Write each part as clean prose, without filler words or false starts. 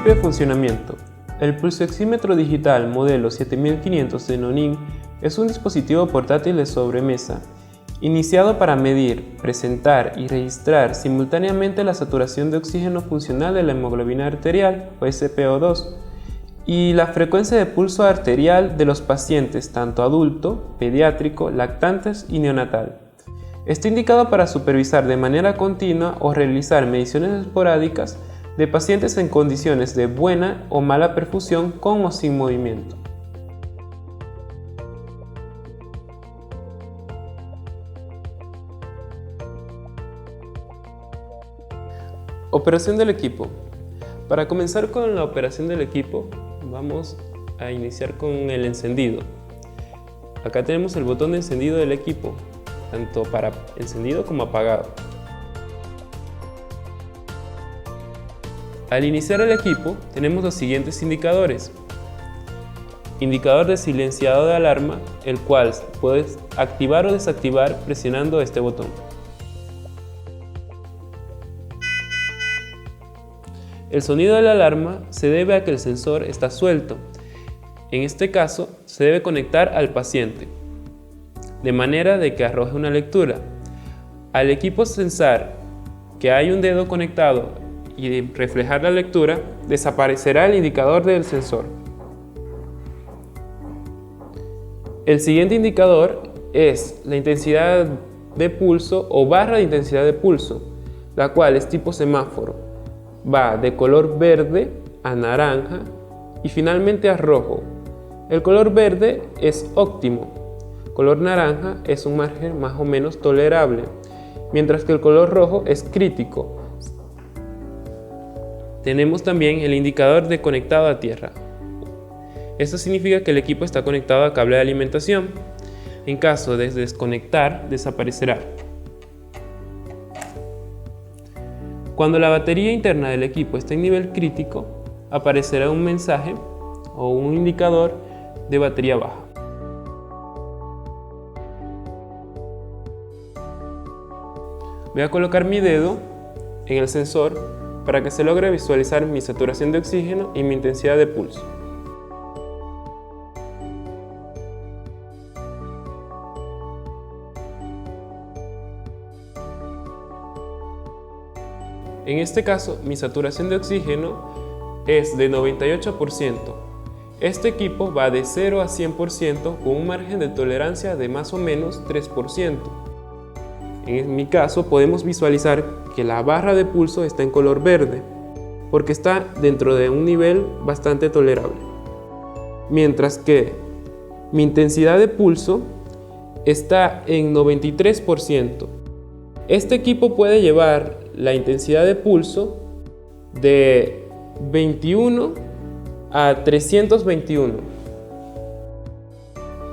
Principio de funcionamiento. El pulsoxímetro digital modelo 7500 de Nonin es un dispositivo portátil de sobremesa, iniciado para medir, presentar y registrar simultáneamente la saturación de oxígeno funcional de la hemoglobina arterial, o SpO2, y la frecuencia de pulso arterial de los pacientes tanto adulto, pediátrico, lactantes y neonatal. Está indicado para supervisar de manera continua o realizar mediciones esporádicas de pacientes en condiciones de buena o mala perfusión con o sin movimiento. Operación del equipo. Para comenzar con la operación del equipo, vamos a iniciar con el encendido. Acá tenemos el botón de encendido del equipo, tanto para encendido como apagado. Al iniciar el equipo, tenemos los siguientes indicadores. Indicador de silenciado de alarma, el cual puedes activar o desactivar presionando este botón. El sonido de la alarma se debe a que el sensor está suelto. En este caso, se debe conectar al paciente, de manera de que arroje una lectura. Al equipo sensar que hay un dedo conectado y reflejar la lectura, desaparecerá el indicador del sensor. El siguiente indicador es la intensidad de pulso o barra de intensidad de pulso, la cual es tipo semáforo. Va de color verde a naranja y finalmente a rojo. El color verde es óptimo, color naranja es un margen más o menos tolerable, mientras que el color rojo es crítico. Tenemos también el indicador de conectado a tierra. Esto significa que el equipo está conectado a cable de alimentación. En caso de desconectar, desaparecerá. Cuando la batería interna del equipo está en nivel crítico, aparecerá un mensaje o un indicador de batería baja. Voy a colocar mi dedo en el sensor para que se logre visualizar mi saturación de oxígeno y mi intensidad de pulso. En este caso, mi saturación de oxígeno es de 98%. Este equipo va de 0 a 100% con un margen de tolerancia de más o menos 3%. En mi caso, podemos visualizar que la barra de pulso está en color verde, porque está dentro de un nivel bastante tolerable. Mientras que mi intensidad de pulso está en 93%. Este equipo puede llevar la intensidad de pulso de 21 a 321.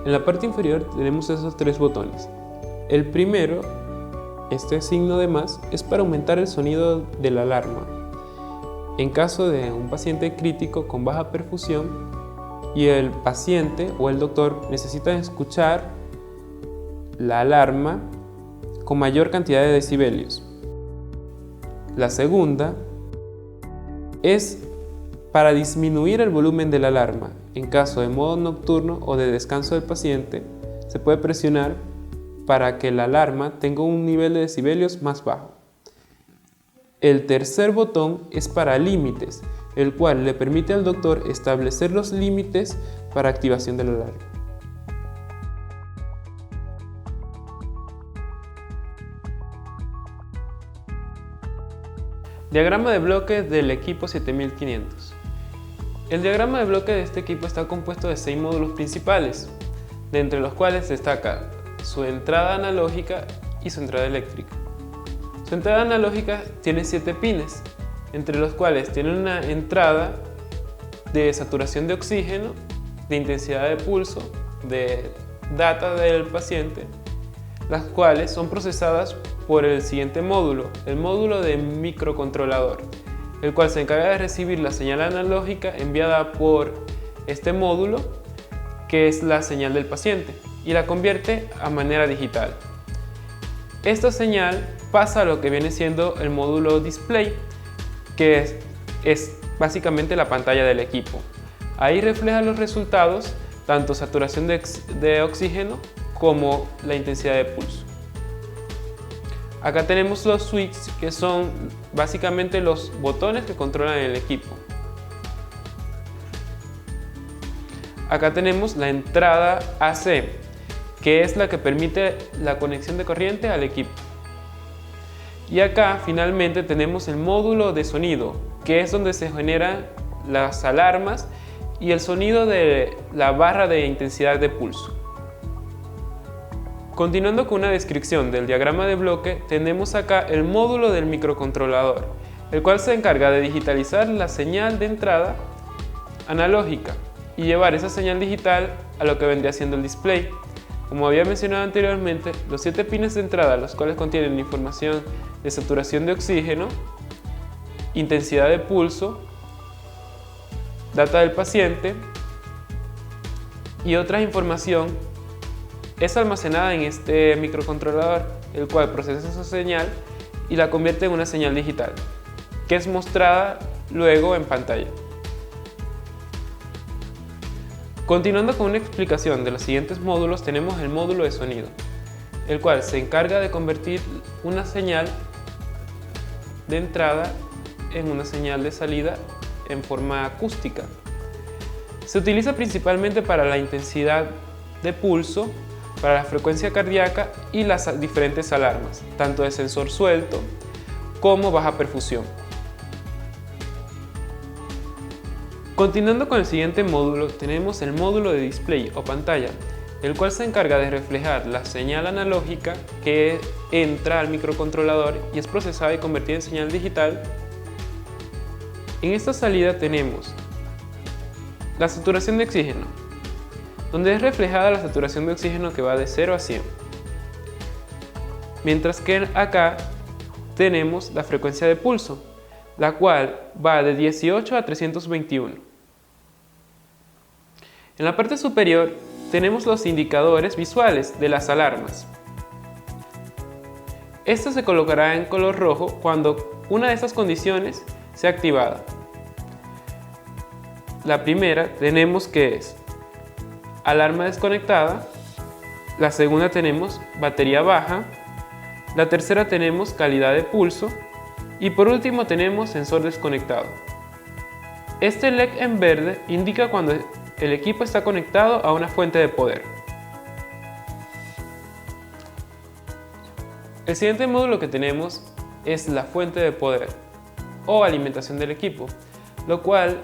En la parte inferior tenemos esos tres botones. El primero, este signo de más, es para aumentar el sonido de la alarma. En caso de un paciente crítico con baja perfusión y el paciente o el doctor necesitan escuchar la alarma con mayor cantidad de decibelios. La segunda es para disminuir el volumen de la alarma. En caso de modo nocturno o de descanso del paciente, se puede presionar para que la alarma tenga un nivel de decibelios más bajo. El tercer botón es para límites, el cual le permite al doctor establecer los límites para activación de la alarma. Diagrama de bloque del equipo 7500. El diagrama de bloque de este equipo está compuesto de 6 módulos principales, de entre los cuales destaca su entrada analógica y su entrada eléctrica. Su entrada analógica tiene 7 pines, entre los cuales tiene una entrada de saturación de oxígeno, de intensidad de pulso, de data del paciente, las cuales son procesadas por el siguiente módulo, el módulo de microcontrolador, el cual se encarga de recibir la señal analógica enviada por este módulo, que es la señal del paciente, y la convierte a manera digital. Esta señal pasa a lo que viene siendo el módulo display, que es básicamente la pantalla del equipo. Ahí refleja los resultados, tanto saturación de oxígeno como la intensidad de pulso. Acá tenemos los switches, que son básicamente los botones que controlan el equipo. Acá tenemos la entrada AC, que es la que permite la conexión de corriente al equipo. Y acá finalmente tenemos el módulo de sonido, que es donde se generan las alarmas y el sonido de la barra de intensidad de pulso. Continuando con una descripción del diagrama de bloque, tenemos acá el módulo del microcontrolador, el cual se encarga de digitalizar la señal de entrada analógica y llevar esa señal digital a lo que vendría siendo el display. Como había mencionado anteriormente, los 7 pines de entrada, los cuales contienen información de saturación de oxígeno, intensidad de pulso, data del paciente y otra información, es almacenada en este microcontrolador, el cual procesa esa señal y la convierte en una señal digital, que es mostrada luego en pantalla. Continuando con una explicación de los siguientes módulos, tenemos el módulo de sonido, el cual se encarga de convertir una señal de entrada en una señal de salida en forma acústica. Se utiliza principalmente para la intensidad de pulso, para la frecuencia cardíaca y las diferentes alarmas, tanto de sensor suelto como baja perfusión. Continuando con el siguiente módulo, tenemos el módulo de display o pantalla, el cual se encarga de reflejar la señal analógica que entra al microcontrolador y es procesada y convertida en señal digital. En esta salida tenemos la saturación de oxígeno, donde es reflejada la saturación de oxígeno que va de 0 a 100. Mientras que acá tenemos la frecuencia de pulso, la cual va de 18 a 321. En la parte superior tenemos los indicadores visuales de las alarmas. Esto se colocará en color rojo cuando una de estas condiciones sea activada. La primera tenemos que es alarma desconectada, la segunda tenemos batería baja, la tercera tenemos calidad de pulso y por último tenemos sensor desconectado. Este LED en verde indica cuando el equipo está conectado a una fuente de poder. El siguiente módulo que tenemos es la fuente de poder o alimentación del equipo, lo cual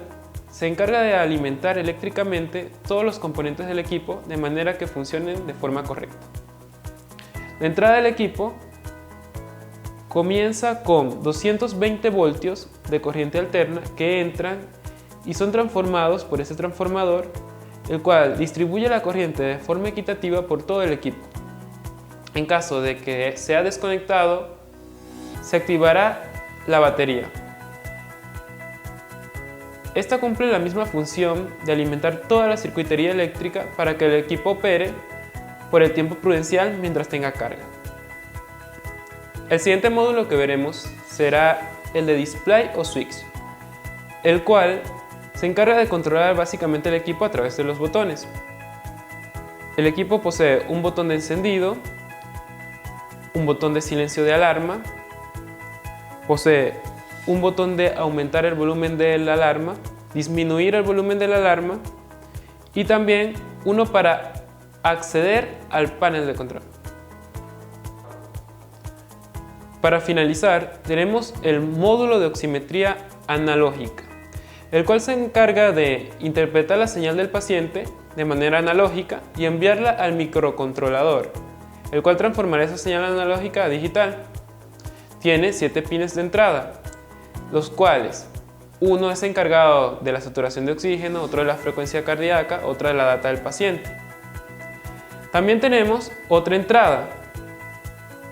se encarga de alimentar eléctricamente todos los componentes del equipo de manera que funcionen de forma correcta. La entrada del equipo comienza con 220 voltios de corriente alterna que entran y son transformados por este transformador, el cual distribuye la corriente de forma equitativa por todo el equipo. En caso de que sea desconectado, se activará la batería. Esta cumple la misma función de alimentar toda la circuitería eléctrica para que el equipo opere por el tiempo prudencial mientras tenga carga. El siguiente módulo que veremos será el de display o switch, el cual se encarga de controlar básicamente el equipo a través de los botones. El equipo posee un botón de encendido, un botón de silencio de alarma, posee un botón de aumentar el volumen de la alarma, disminuir el volumen de la alarma y también uno para acceder al panel de control. Para finalizar, tenemos el módulo de oximetría analógica, el cual se encarga de interpretar la señal del paciente de manera analógica y enviarla al microcontrolador, el cual transformará esa señal analógica a digital. Tiene 7 pines de entrada, los cuales uno es encargado de la saturación de oxígeno, otro de la frecuencia cardíaca, otro de la data del paciente. También tenemos otra entrada.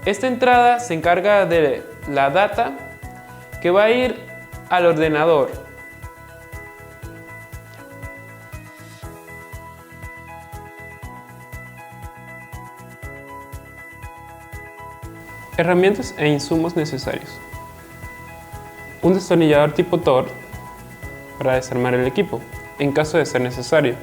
Esta entrada se encarga de la data que va a ir al ordenador. Herramientas e insumos necesarios. Un destornillador tipo Torx, para desarmar el equipo, en caso de ser necesario.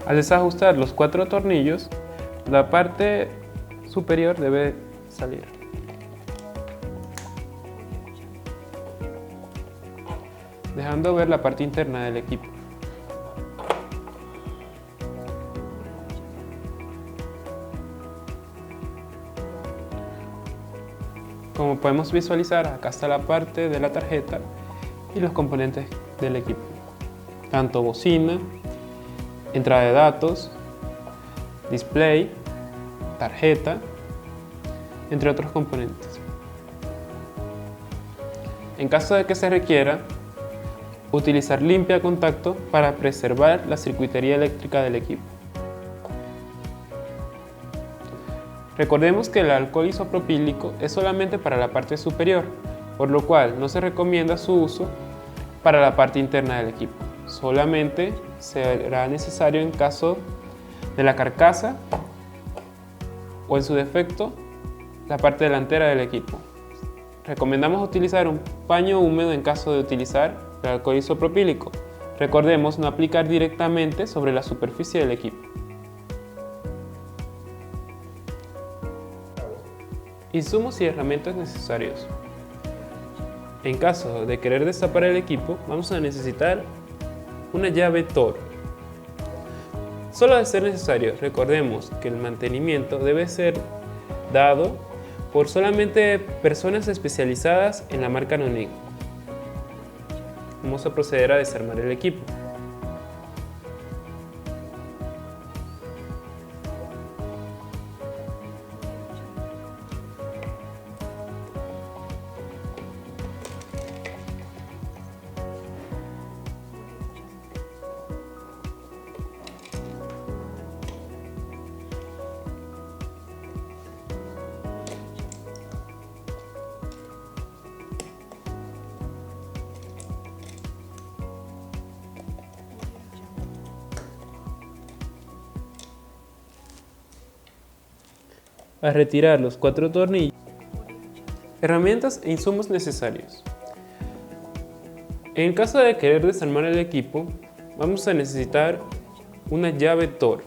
Al desajustar los 4 tornillos, la parte superior debe salir. Dejando ver la parte interna del equipo. Como podemos visualizar, acá está la parte de la tarjeta y los componentes del equipo. Tanto bocina, entrada de datos, display, tarjeta, entre otros componentes. En caso de que se requiera, utilizar limpia contacto para preservar la circuitería eléctrica del equipo. Recordemos que el alcohol isopropílico es solamente para la parte superior, por lo cual no se recomienda su uso para la parte interna del equipo. Solamente será necesario en caso de la carcasa o, en su defecto, la parte delantera del equipo. Recomendamos utilizar un paño húmedo en caso de utilizar el alcohol isopropílico. Recordemos no aplicar directamente sobre la superficie del equipo. Insumos y herramientas necesarios. En caso de querer destapar el equipo, vamos a necesitar una llave Tor. Solo de ser necesario, recordemos que el mantenimiento debe ser dado por solamente personas especializadas en la marca Nonin. Vamos a proceder a desarmar el equipo. A retirar los 4 tornillos. Herramientas e insumos necesarios. En caso de querer desarmar el equipo, vamos a necesitar una llave Tor.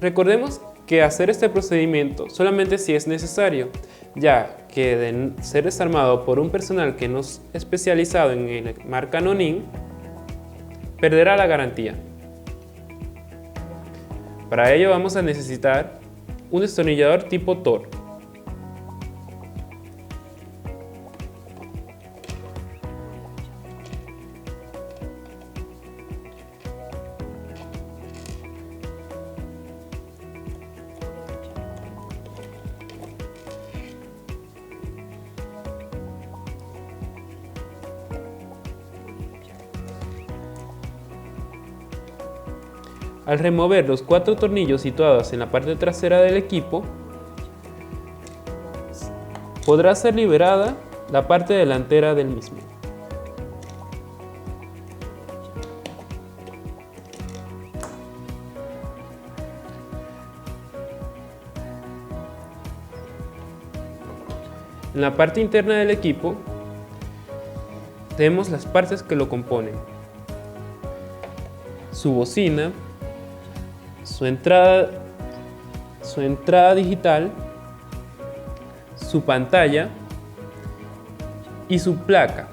Recordemos que hacer este procedimiento solamente si es necesario, ya que de ser desarmado por un personal que no es especializado en la marca Nonin, perderá la garantía. Para ello vamos a necesitar un destornillador tipo Tor. Al remover los 4 tornillos situados en la parte trasera del equipo, podrá ser liberada la parte delantera del mismo. En la parte interna del equipo tenemos las partes que lo componen: su bocina, su entrada digital, su pantalla y su placa.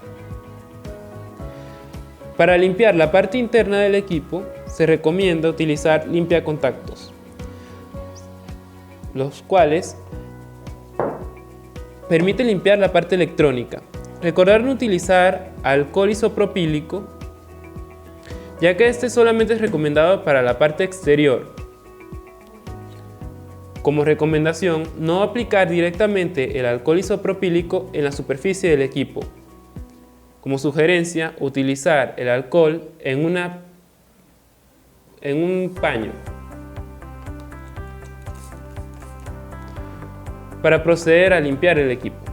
Para limpiar la parte interna del equipo se recomienda utilizar limpiacontactos, los cuales permite limpiar la parte electrónica. Recordar no utilizar alcohol isopropílico, ya que este solamente es recomendado para la parte exterior. Como recomendación, no aplicar directamente el alcohol isopropílico en la superficie del equipo. Como sugerencia, utilizar el alcohol en un paño para proceder a limpiar el equipo.